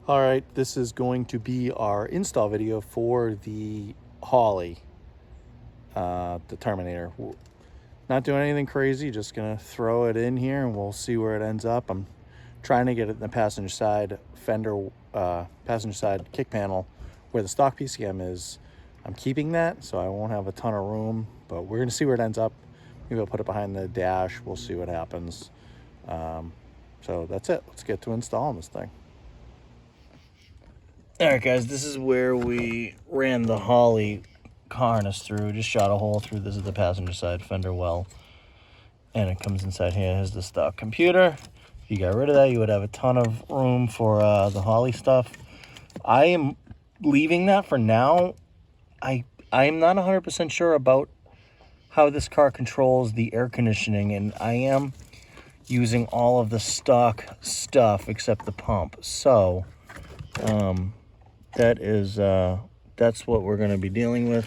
All right, this is going to be our install video for the Holley, the Terminator. Not doing anything crazy, just gonna throw it in here and we'll see where it ends up. I'm trying to get it in the passenger side fender, passenger side kick panel where the stock PCM is. I'm keeping that, so I won't have a ton of room, but we're gonna see where it ends up. Maybe I'll put it behind the dash, we'll see what happens. So that's it, let's get to installing this thing. All right, guys, this is where we ran the Holley harness through. Just shot a hole through. This is the passenger side fender well, and it comes inside here. Here's the stock computer. If you got rid of that, you would have a ton of room for the Holley stuff. I am leaving that for now. I am not 100% sure about how this car controls the air conditioning, and I am using all of the stock stuff except the pump. So that's what we're going to be dealing with.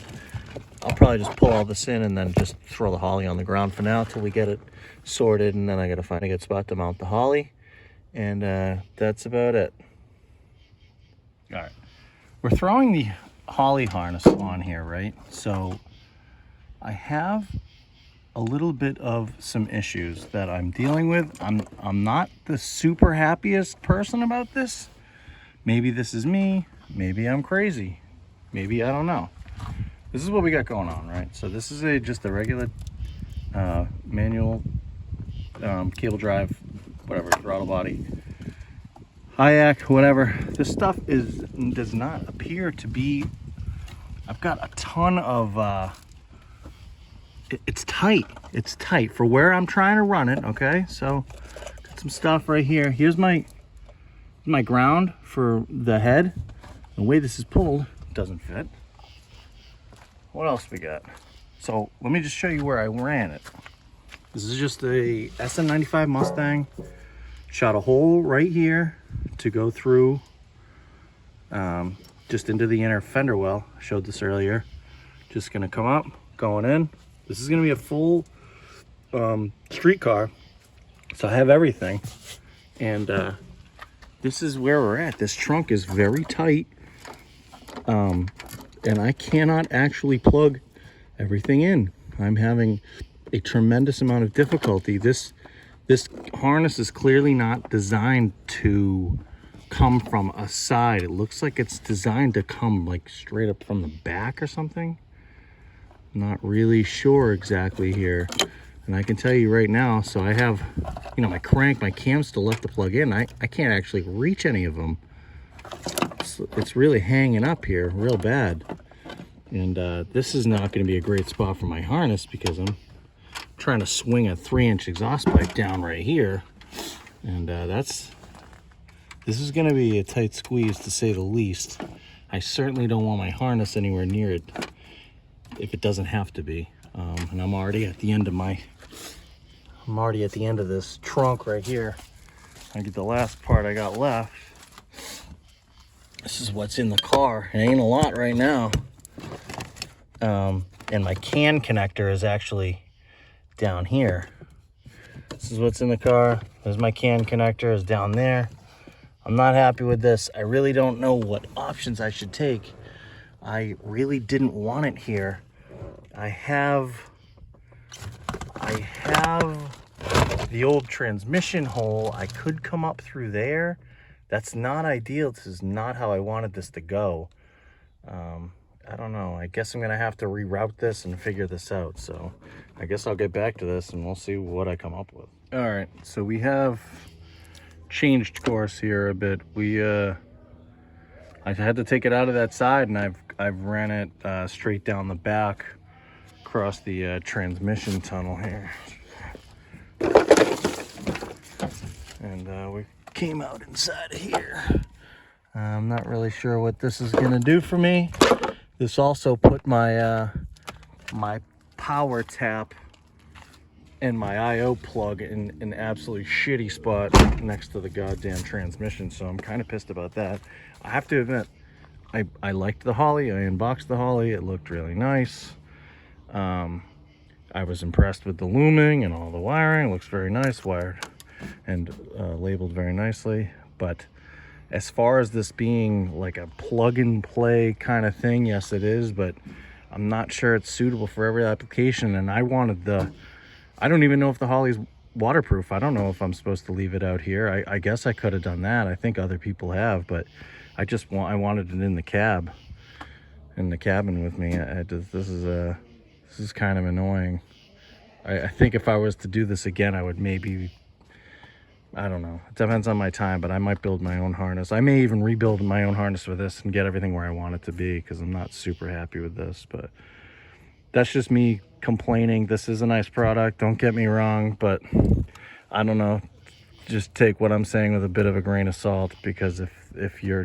I'll probably just pull all this in and then just throw the Holley on the ground for now till we get it sorted, and then I got to find a good spot to mount the Holley, and that's about it. All right, we're throwing the Holley harness on here, right? So I have a little bit of some issues that I'm dealing with. I'm not the super happiest person about this. Maybe this is me, maybe I'm crazy, maybe I don't know. This is what we got going on, right? So this is just a regular manual cable drive, whatever, throttle body, Hayek, whatever. This stuff does not appear to be, I've got a ton of, it's tight for where I'm trying to run it, okay? So got some stuff right here. Here's my ground for the head. The way this is pulled doesn't fit. What else we got? So let me just show you where I ran it. This is just a SM95 Mustang. Shot a hole right here to go through just into the inner fender well. I showed this earlier. Just gonna come up, going in. This is gonna be a full street car, so I have everything. And this is where we're at. This trunk is very tight, and I cannot actually plug everything in. I'm having a tremendous amount of difficulty. This harness is clearly not designed to come from a side. It looks like it's designed to come like straight up from the back or something. Not really sure exactly here. And I can tell you right now, so I have, you know, my cam's still left to plug in. I can't actually reach any of them. It's really hanging up here real bad. And this is not going to be a great spot for my harness because I'm trying to swing a 3-inch exhaust pipe down right here. And this is going to be a tight squeeze to say the least. I certainly don't want my harness anywhere near it if it doesn't have to be. And I'm already at the end of this trunk right here. I get the last part I got left. This is what's in the car. It ain't a lot right now. And my can connector is actually down here. This is what's in the car. There's my can connector is down there. I'm not happy with this. I really don't know what options I should take. I really didn't want it here. I have the old transmission hole. I could come up through there. That's not ideal. This is not how I wanted this to go. I don't know. I guess I'm gonna have to reroute this and figure this out. So I guess I'll get back to this and we'll see what I come up with. All right, so we have changed course here a bit. I had to take it out of that side, and I've ran it straight down the back across the transmission tunnel here. And we came out inside of here. I'm not really sure what this is gonna do for me. This also put my my power tap and my I/O plug in an absolutely shitty spot next to the goddamn transmission, so I'm kind of pissed about that. I have to admit, I liked the Holley. I unboxed the Holley. It looked really nice. I was impressed with the looming and all the wiring. It looks very nice, wired and labeled very nicely. But As far as this being like a plug and play kind of thing, yes it is, but I'm not sure it's suitable for every application. And I don't even know if the Holley's waterproof. I don't know if I'm supposed to leave it out here. I guess I could have done that. I think other people have, but I wanted it in the cabin with me. This is kind of annoying. I think if I was to do this again, I would maybe, I don't know. It depends on my time, but I might build my own harness. I may even rebuild my own harness for this and get everything where I want it to be, because I'm not super happy with this. But that's just me complaining. This is a nice product, don't get me wrong, but I don't know. Just take what I'm saying with a bit of a grain of salt, because if you're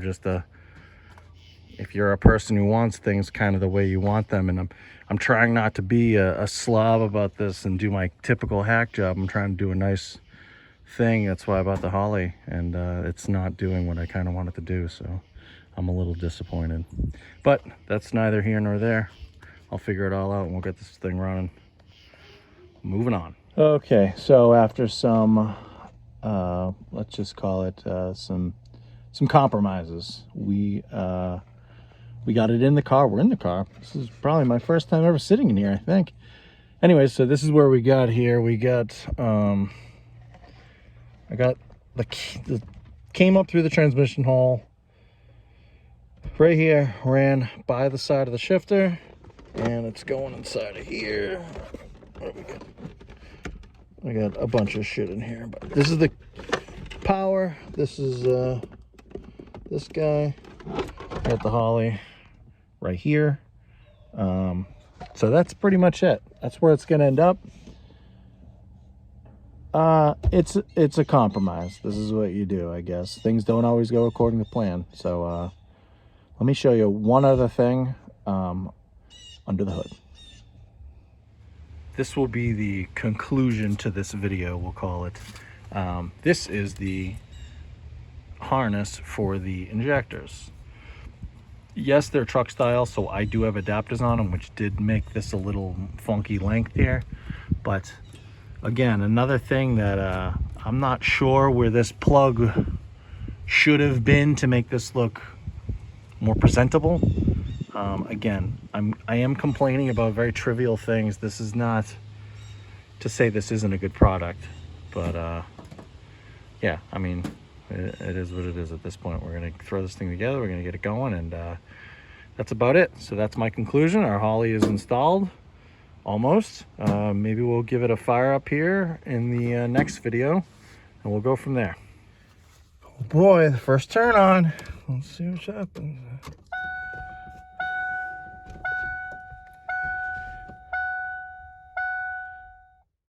a person who wants things kind of the way you want them, and I'm trying not to be a slob about this and do my typical hack job. I'm trying to do a nice thing. That's why I bought the Holley, and it's not doing what I kind of want it to do, so I'm a little disappointed. But that's neither here nor there. I'll figure it all out and we'll get this thing running. Moving on. Okay, so after some let's just call it some compromises, we got it in the car. We're in the car. This is probably my first time ever sitting in here, I think. Anyway, so this is where we got here. We got I got the key that came up through the transmission hole right here, ran by the side of the shifter, and it's going inside of here. What do we got? I got a bunch of shit in here, but this is the power. This is this guy. Got the Holley right here. So that's pretty much it. That's where it's gonna end up. It's a compromise. This is what you do, I guess. Things don't always go according to plan. So let me show you one other thing under the hood. This will be the conclusion to this video, we'll call it. This is the harness for the injectors. Yes, they're truck style, so I do have adapters on them, which did make this a little funky length here. But again, another thing that I'm not sure where this plug should have been to make this look more presentable. Again, I am complaining about very trivial things. This is not to say this isn't a good product, but yeah, I mean, it is what it is at this point. We're gonna throw this thing together, we're gonna get it going, and that's about it. So that's my conclusion. Our Holley is installed, almost. Maybe we'll give it a fire up here in the next video, and we'll go from there. Oh boy, the first turn on. Let's see what happens.